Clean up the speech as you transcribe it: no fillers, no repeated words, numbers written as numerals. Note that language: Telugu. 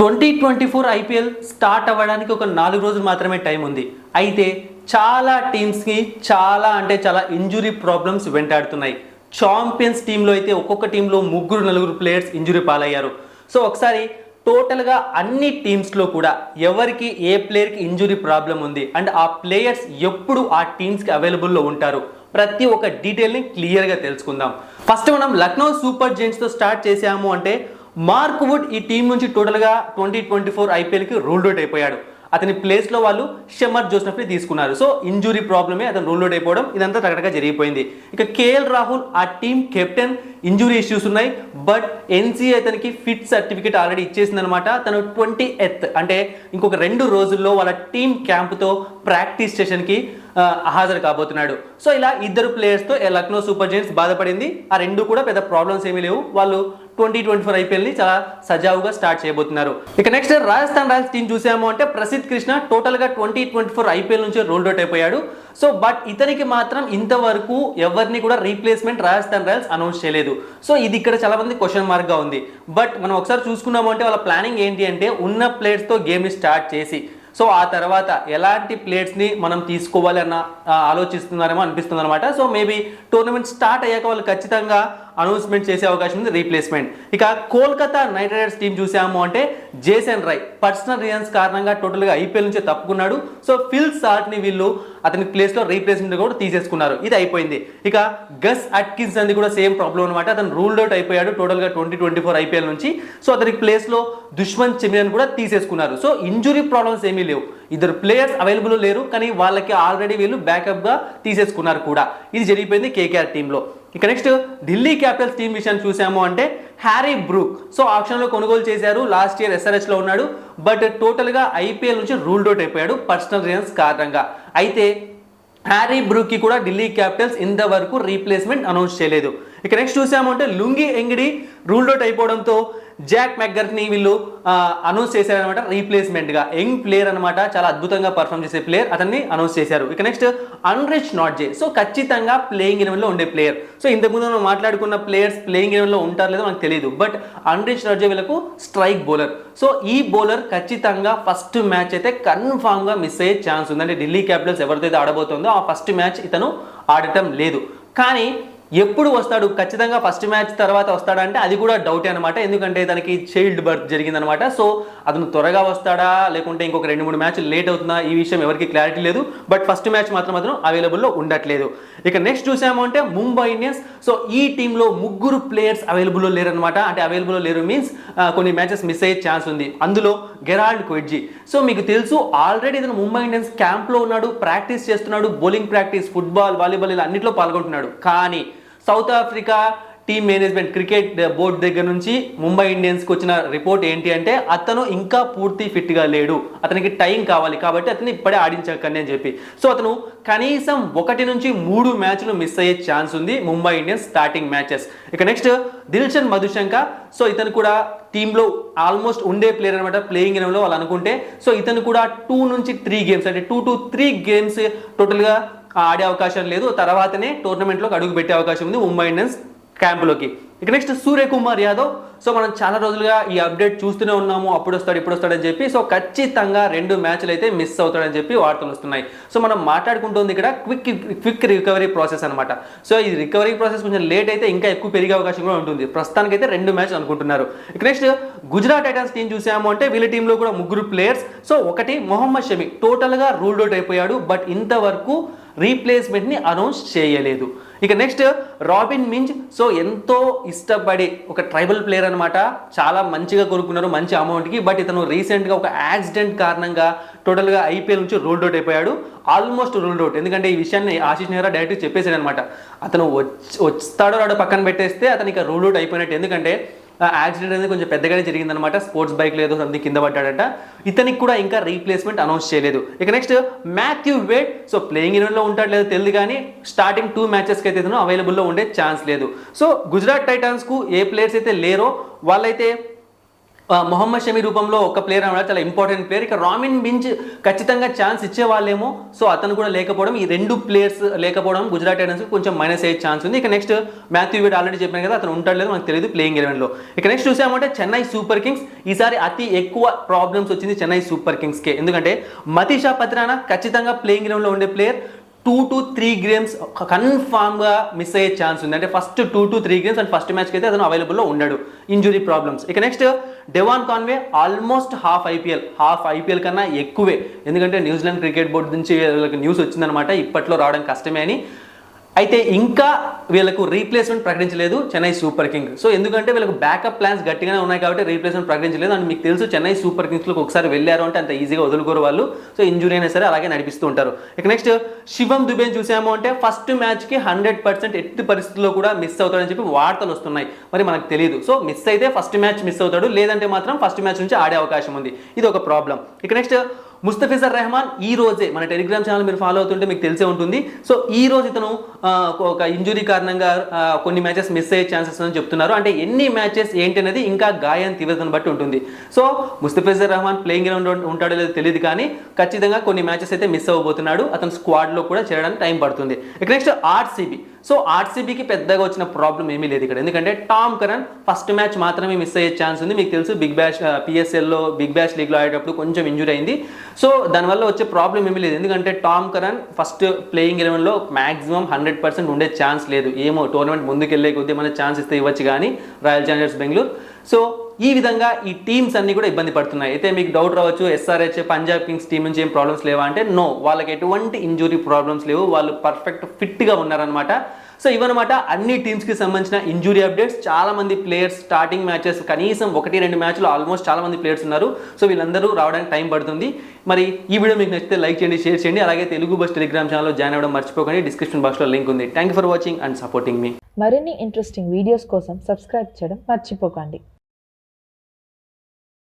2024 ఐపీఎల్ స్టార్ట్ అవ్వడానికి ఒక 4 రోజులు మాత్రమే టైం ఉంది. అయితే చాలా టీమ్స్కి చాలా ఇంజురీ ప్రాబ్లమ్స్ వెంటాడుతున్నాయి. ఛాంపియన్స్ టీంలో అయితే ఒక్కొక్క టీంలో 3-4 ప్లేయర్స్ ఇంజురీ పాలయ్యారు. సో ఒకసారి టోటల్గా అన్ని టీమ్స్లో కూడా ఎవరికి ఏ ప్లేయర్కి ఇంజురీ ప్రాబ్లం ఉంది అండ్ ఆ ప్లేయర్స్ ఎప్పుడు ఆ టీమ్స్కి అవైలబుల్లో ఉంటారు, ప్రతి ఒక్క డీటెయిల్ని క్లియర్గా తెలుసుకుందాం. ఫస్ట్ మనం లక్నో సూపర్ జెయింట్స్తో స్టార్ట్ చేసాము అంటే మార్క్ వుడ్ ఈ టీం నుంచి టోటల్గా 2024 ఐపీఎల్కి రూల్డ్ అవుట్ అయిపోయాడు. అతని ప్లేస్లో వాళ్ళు షమర్ జోసెఫ్ని తీసుకున్నారు. సో ఇంజురీ ప్రాబ్లమే అతను రూల్ అవుట్ అయిపోవడం ఇదంతా తగ్గడగా జరిగిపోయింది. ఇక కేఎల్ రాహుల్ ఆ టీం కెప్టెన్, ఇంజురీ ఇష్యూస్ ఉన్నాయి. బట్ ఎన్సీఏ అతనికి ఫిట్ సర్టిఫికేట్ ఆల్రెడీ ఇచ్చేసింది అనమాట. తను 20th అంటే ఇంకొక 2 రోజుల్లో వాళ్ళ టీం క్యాంప్తో ప్రాక్టీస్ సెషన్కి హాజరు కాబోతున్నాడు. సో ఇలా ఇద్దరు ప్లేయర్స్తో లక్నో సూపర్ జెయింట్స్ బాధపడింది. ఆ 2 కూడా పెద్ద ప్రాబ్లమ్స్ ఏమీ లేవు. వాళ్ళు 2024 ఐపీఎల్ని చాలా సజావుగా స్టార్ట్ చేయబోతున్నారు. ఇక నెక్స్ట్ రాజస్థాన్ రాయల్స్ టీం చూసాము అంటే ప్రసిద్ధ్ కృష్ణ టోటల్గా 2024 ఐపీఎల్ నుంచి రూల్డ్ అవుట్ అయిపోయాడు. సో బట్ ఇతనికి మాత్రం ఇంతవరకు ఎవరిని కూడా రీప్లేస్మెంట్ రాజస్థాన్ రాయల్స్ అనౌన్స్ చేయలేదు. సో ఇది ఇక్కడ చాలా మంది క్వశ్చన్ మార్క్గా ఉంది. బట్ మనం ఒకసారి చూసుకున్నాము అంటే వాళ్ళ ప్లానింగ్ ఏంటి అంటే ఉన్న ప్లేయర్స్తో గేమ్ని స్టార్ట్ చేసి సో ఆ తర్వాత ఎలాంటి ప్లేయర్స్ని మనం తీసుకోవాలి అన్న ఆలోచిస్తున్నారేమో అనిపిస్తుంది అనమాట. సో మేబీ టోర్నమెంట్ స్టార్ట్ అయ్యాక వాళ్ళు ఖచ్చితంగా అనౌన్స్మెంట్ చేసే అవకాశం ఉంది రీప్లేస్మెంట్. ఇక కోల్కతా నైట్ రైడర్స్ టీం చూసాము అంటే జేసన్ రై పర్సనల్ రీజన్స్ కారణంగా టోటల్గా ఐపీఎల్ నుంచి తప్పుకున్నాడు. సో ఫిల్ సాల్ట్ని వీళ్ళు అతని ప్లేస్లో రీప్లేస్మెంట్ కూడా తీసేసుకున్నారు. ఇది అయిపోయింది. ఇక గస్ అట్కిన్స్ అనేది కూడా సేమ్ ప్రాబ్లం అనమాట. అతను రూల్డ్ అవుట్ అయిపోయాడు టోటల్గా 2024 ఐపీఎల్ నుంచి. సో అతని ప్లేస్లో దుష్మంత్ చమిరన్ కూడా తీసేసుకున్నారు. సో ఇంజురీ ప్రాబ్లమ్స్ ఏమీ లేవు. ఇద్దరు ప్లేయర్స్ అవైలబుల్ లేరు, కానీ వాళ్ళకి ఆల్రెడీ వీళ్ళు బ్యాకప్గా తీసేసుకున్నారు కూడా. ఇది జరిగిపోయింది కేకేఆర్ టీంలో. ఇక నెక్స్ట్ ఢిల్లీ క్యాపిటల్స్ టీం విషయాన్ని చూసాము అంటే హ్యారీ బ్రూక్ సో ఆక్షన్లో కొనుగోలు చేశారు. లాస్ట్ ఇయర్ ఎస్ఆర్హెచ్లో ఉన్నాడు. బట్ టోటల్గా ఐపీఎల్ నుంచి రూల్డ్ అవుట్ అయిపోయాడు పర్సనల్ రీజన్స్ కారణంగా. అయితే హ్యారీ బ్రూక్కి కూడా ఢిల్లీ క్యాపిటల్స్ ఇంతవరకు రీప్లేస్మెంట్ అనౌన్స్ చేయలేదు. ఇక నెక్స్ట్ చూసాము అంటే లుంగి ఎంగిడి రూల్డ్ అవుట్ అయిపోవడంతో జాక్ మెక్గర్ని వీళ్ళు అనౌన్స్ చేశారనమాట రీప్లేస్మెంట్గా. యంగ్ ప్లేయర్ అనమాట, చాలా అద్భుతంగా పర్ఫామ్ చేసే ప్లేయర్, అతన్ని అనౌన్స్ చేశారు. ఇక నెక్స్ట్ అన్రిచ్ నాట్జే సో ఖచ్చితంగా ప్లేయింగ్ ఎలెవెన్లో ఉండే ప్లేయర్. సో ఇంతకుముందు మనం మాట్లాడుకున్న ప్లేయర్స్ ప్లేయింగ్ ఎలెవెన్లో ఉంటారు లేదో మనకు తెలియదు. బట్ అన్రిచ్ నాట్జే వీళ్ళకు స్ట్రైక్ బౌలర్. సో ఈ బౌలర్ ఖచ్చితంగా ఫస్ట్ మ్యాచ్ అయితే కన్ఫామ్గా మిస్ అయ్యే ఛాన్స్ ఉంది. అంటే ఢిల్లీ క్యాపిటల్స్ ఎవరితో ఆడబోతుందో ఆ ఫస్ట్ మ్యాచ్ ఇతను ఆడటం లేదు. కానీ ఎప్పుడు వస్తాడు, ఖచ్చితంగా ఫస్ట్ మ్యాచ్ తర్వాత వస్తాడంటే అది కూడా డౌటే అనమాట. ఎందుకంటే తనకి చైల్డ్ బర్త్ జరిగిందనమాట. సో అతను త్వరగా వస్తాడా లేకుంటే ఇంకొక 2-3 మ్యాచ్లు లేట్ అవుతుందా ఈ విషయం ఎవరికి క్లారిటీ లేదు. బట్ ఫస్ట్ మ్యాచ్ మాత్రం అతను అవైలబుల్లో ఉండట్లేదు. ఇక నెక్స్ట్ చూసాము అంటే ముంబై ఇండియన్స్. సో ఈ టీంలో 3 ప్లేయర్స్ అవైలబుల్లో లేరనమాట. అంటే అవైలబుల్లో లేరు మీన్స్ కొన్ని మ్యాచెస్ మిస్ అయ్యే ఛాన్స్ ఉంది. అందులో గెరాల్డ్ క్విడ్జీ. సో మీకు తెలుసు ఆల్రెడీ ఇతను ముంబై ఇండియన్స్ క్యాంప్లో ఉన్నాడు, ప్రాక్టీస్ చేస్తున్నాడు, బౌలింగ్ ప్రాక్టీస్, ఫుట్బాల్, వాలీబాల్ ఇలా అన్నింటిలో పాల్గొంటున్నాడు. కానీ south Africa team management cricket board దగ్గర నుంచి ముంబై ఇండియన్స్కి వచ్చిన రిపోర్ట్ ఏంటి అంటే అతను ఇంకా పూర్తి ఫిట్గా లేడు, అతనికి టైం కావాలి, కాబట్టి అతను ఇప్పుడే ఆడించకండి అని చెప్పి. సో అతను కనీసం 1 నుంచి 3 మ్యాచ్లు మిస్ అయ్యే ఛాన్స్ ఉంది ముంబై ఇండియన్స్ స్టార్టింగ్ మ్యాచెస్. ఇక నెక్స్ట్ దిల్షన్ మధుశంక. సో ఇతను కూడా టీంలో ఆల్మోస్ట్ ఉండే ప్లేయర్ అనమాట ప్లేయింగ్ ఎలెవెన్లో వాళ్ళు అనుకుంటే. సో ఇతను కూడా 2 నుంచి 3 గేమ్స్ అంటే 2 to 3 గేమ్స్ టోటల్గా ఆడే అవకాశం లేదు. తర్వాతనే టోర్నమెంట్లోకి అడుగు పెట్టే అవకాశం ఉంది ముంబై ఇండియన్స్ క్యాంపులోకి. ఇక నెక్స్ట్ సూర్యకుమార్ యాదవ్. సో మనం చాలా రోజులుగా ఈ అప్డేట్ చూస్తూనే ఉన్నాము, అప్పుడు వస్తాడు ఇప్పుడు వస్తాడని చెప్పి. సో ఖచ్చితంగా 2 మ్యాచ్లు అయితే మిస్ అవుతాడని చెప్పి వార్తలు వస్తున్నాయి. సో మనం మాట్లాడుకుంటుంది ఇక్కడ క్విక్ రికవరీ ప్రాసెస్ అనమాట. సో ఈ రికవరీ ప్రాసెస్ కొంచెం లేట్ అయితే ఇంకా ఎక్కువ పెరిగే అవకాశం కూడా ఉంటుంది. ప్రస్తుతానికైతే 2 మ్యాచ్లు అనుకుంటున్నారు. ఇక నెక్స్ట్ గుజరాత్ టైటన్స్ టీం చూసాము అంటే వీళ్ళ టీంలో కూడా 3 ప్లేయర్స్. సో ఒకటి మొహమ్మద్ షమి టోటల్గా రూల్డ్ అవుట్ అయిపోయాడు. బట్ ఇంతవరకు రీప్లేస్మెంట్ని అనౌన్స్ చేయలేదు. ఇక నెక్స్ట్ రాబిన్ మింజ్. సో ఎంతో ఇష్టపడి ఒక ట్రైబల్ ప్లేయర్ అనమాట, చాలా మంచిగా కొనుక్కున్నారు మంచి అమౌంట్కి. బట్ ఇతను రీసెంట్గా ఒక యాక్సిడెంట్ కారణంగా టోటల్గా ఐపీఎల్ నుంచి రూల్డ్ అవుట్ అయిపోయాడు. Almost ruled out. ఎందుకంటే ఈ విషయాన్ని ఆశీష్ నెహ్రా డైరెక్ట్గా చెప్పేశాడు అనమాట. అతను వస్తాడో రాడో పక్కన పెట్టేస్తే అతనికి రూల్డ్ అవుట్ అయిపోయినట్టు. ఎందుకంటే యాక్సిడెంట్ అనేది కొంచెం పెద్దగానే జరిగిందనమాట. స్పోర్ట్స్ బైక్ లేదో సంథింగ్ కింద పడ్డాడట. ఇతనికి కూడా ఇంకా రీప్లేస్మెంట్ అనౌన్స్ చేయలేదు. ఇక next Matthew Wade. So playing ఎలెవెన్లో ఉంటాడు లేదో తెలియదు, కానీ స్టార్టింగ్ 2 మ్యాచెస్కి అయితే ఇతను అవైలబుల్లో ఉండే ఛాన్స్ లేదు. సో గుజరాత్ టైటాన్స్కు ఏ ప్లేయర్స్ అయితే లేరో వాళ్ళైతే మొహమ్మద్ షమి రూపంలో ఒక ప్లేయర్ అన్నమాట, చాలా ఇంపార్టెంట్ ప్లేయర్. ఇక రామిన్ బింజ్ ఖచ్చితంగా ఛాన్స్ ఇచ్చేవాళ్ళేమో, సో అతను కూడా లేకపోవడం, ఈ 2 ప్లేయర్స్ లేకపోవడం గుజరాత్ టైటన్స్ కొంచెం మైనస్ అయ్యే ఛాన్స్ ఉంది. ఇక నెక్స్ట్ మాథ్యూ వేడ్ ఆల్రెడీ చెప్పాను కదా, అతను ఉంటాడు లేదు మనకు తెలియదు ప్లేయింగ్ 11లో. ఇక నెక్స్ట్ చూసామంటే చెన్నై సూపర్ కింగ్స్. ఈసారి అతి ఎక్కువ ప్రాబ్లమ్స్ వచ్చింది చెన్నై సూపర్ కింగ్స్కే, ఎందుకంటే మతీషా పత్రానా ఖచ్చితంగా ప్లేయింగ్ 11లో ఉండే ప్లేయర్. 2 to 3 గేమ్స్ కన్ఫామ్గా మిస్ అయ్యే ఛాన్స్ ఉంది. అంటే first 2 to 3 games and first మ్యాచ్కి అయితే అతను అవైలబుల్లో ఉన్నాడు, ఇంజురీ ప్రాబ్లమ్స్. ఇక next Devon Conway almost half IPL కన్నా ఎక్కువే, ఎందుకంటే న్యూజిలాండ్ క్రికెట్ బోర్డు నుంచి వీళ్ళకి న్యూస్ వచ్చిందనమాట ఇప్పట్లో రావడం కష్టమే అని. అయితే ఇంకా వీళ్ళకు రీప్లేస్మెంట్ ప్రకటించలేదు చెన్నై సూపర్ కింగ్. సో ఎందుకంటే వీళ్ళకు బ్యాకప్ ప్లాన్స్ గట్టిగానే ఉన్నాయి కాబట్టి రీప్లేస్మెంట్ ప్రకటించలేదు. అండ్ మీకు తెలుసు చెన్నై సూపర్ కింగ్స్లోకి ఒకసారి వెళ్ళారు అంటే అంత ఈజీగా వదులుకోరు వాళ్ళు, సో ఇంజురీ అయినా సరే అలాగే నడిపిస్తూ ఉంటారు. ఇక నెక్స్ట్ శివం దుబే చూసాము అంటే ఫస్ట్ మ్యాచ్కి 100% ఎట్టి పరిస్థితుల్లో కూడా మిస్ అవుతాడని చెప్పి వార్తలు వస్తున్నాయి, మరి మనకు తెలియదు. సో మిస్ అయితే ఫస్ట్ మ్యాచ్ మిస్ అవుతాడు, లేదంటే మాత్రం ఫస్ట్ మ్యాచ్ నుంచి ఆడే అవకాశం ఉంది, ఇది ఒక ప్రాబ్లం. ఇక నెక్స్ట్ ముస్తఫిజర్ రెహమాన్ ఈ రోజే, మన టెలిగ్రామ్ ఛానల్ మీరు ఫాలో అవుతుంటే మీకు తెలిసే ఉంటుంది. సో ఈ రోజు ఇతను ఒక ఇంజురీ కారణంగా కొన్ని మ్యాచెస్ మిస్ అయ్యే ఛాన్సెస్ అని చెప్తున్నారు. అంటే ఎన్ని మ్యాచెస్ ఏంటి అనేది ఇంకా గాయం తీవ్రతను బట్టి ఉంటుంది. So Mustafizur Rahman playing ground ఉంటాడో లేదో తెలియదు, కానీ ఖచ్చితంగా కొన్ని మ్యాచెస్ అయితే మిస్ అవ్వబోతున్నాడు. అతను స్క్వాడ్లో కూడా చేరడానికి టైం పడుతుంది. ఇక నెక్స్ట్ ఆర్సీబీ. సో ఆర్సీబీకి పెద్దగా వచ్చిన ప్రాబ్లం ఏమీ లేదు ఇక్కడ, ఎందుకంటే టామ్ కరన్ ఫస్ట్ మ్యాచ్ మాత్రమే మిస్ అయ్యే ఛాన్స్ ఉంది. మీకు తెలుసు బిగ్ బ్యాష్ పిఎస్ఎల్లో బిగ్ బ్యాష్ లీగ్లో ఆడేటప్పుడు కొంచెం ఇంజురీ అయింది. సో దానివల్ల వచ్చే ప్రాబ్లం ఏమీ లేదు, ఎందుకంటే టామ్ కరన్ ఫస్ట్ ప్లేయింగ్ 11లో మ్యాక్సిమం 100% ఉండే ఛాన్స్ లేదు. ఏమో టోర్నమెంట్ ముందుకు వెళ్ళే కొద్దీ మన ఛాన్స్ ఇస్తే ఇవ్వచ్చు కానీ రాయల్ ఛాలెంజర్స్ బెంగళూరు. సో ఈ విధంగా ఈ టీమ్స్ అన్ని కూడా ఇబ్బంది పడుతున్నాయి. అయితే మీకు డౌట్ రావచ్చు, ఎస్ఆర్హెచ్ పంజాబ్ కింగ్స్ టీం నుంచి ఏం ప్రాబ్లమ్స్ లేవా అంటే నో, వాళ్ళకి ఎటువంటి ఇంజురీ ప్రాబ్లమ్స్ లేవు, వాళ్ళు పర్ఫెక్ట్ ఫిట్గా ఉన్నారనమాట. సో ఇవన్నమాట అన్ని టీమ్స్కి సంబంధించిన ఇంజురీ అప్డేట్స్. చాలా మంది ప్లేయర్స్ స్టార్టింగ్ మ్యాచెస్ కనీసం 1-2 మ్యాచ్లు ఆల్మోస్ట్ చాలా మంది ప్లేయర్స్ ఉన్నారు. సో వీళ్ళందరూ రావడానికి టైం పడుతుంది. మరి ఈ వీడియో మీకు నచ్చితే లైక్ చేయండి, షేర్ చేయండి. అలాగే తెలుగు బస్ టెలిగ్రామ్ ఛానల్లో జాయిన్ అవ్వడం మర్చిపోకండి, డిస్క్రిప్షన్ బాక్స్లో లింక్ ఉంది. Thank you for watching and supporting మీ. మరిన్ని ఇంట్రెస్టింగ్ వీడియోస్ కోసం సబ్స్క్రైబ్ చేయడం మర్చిపోకండి.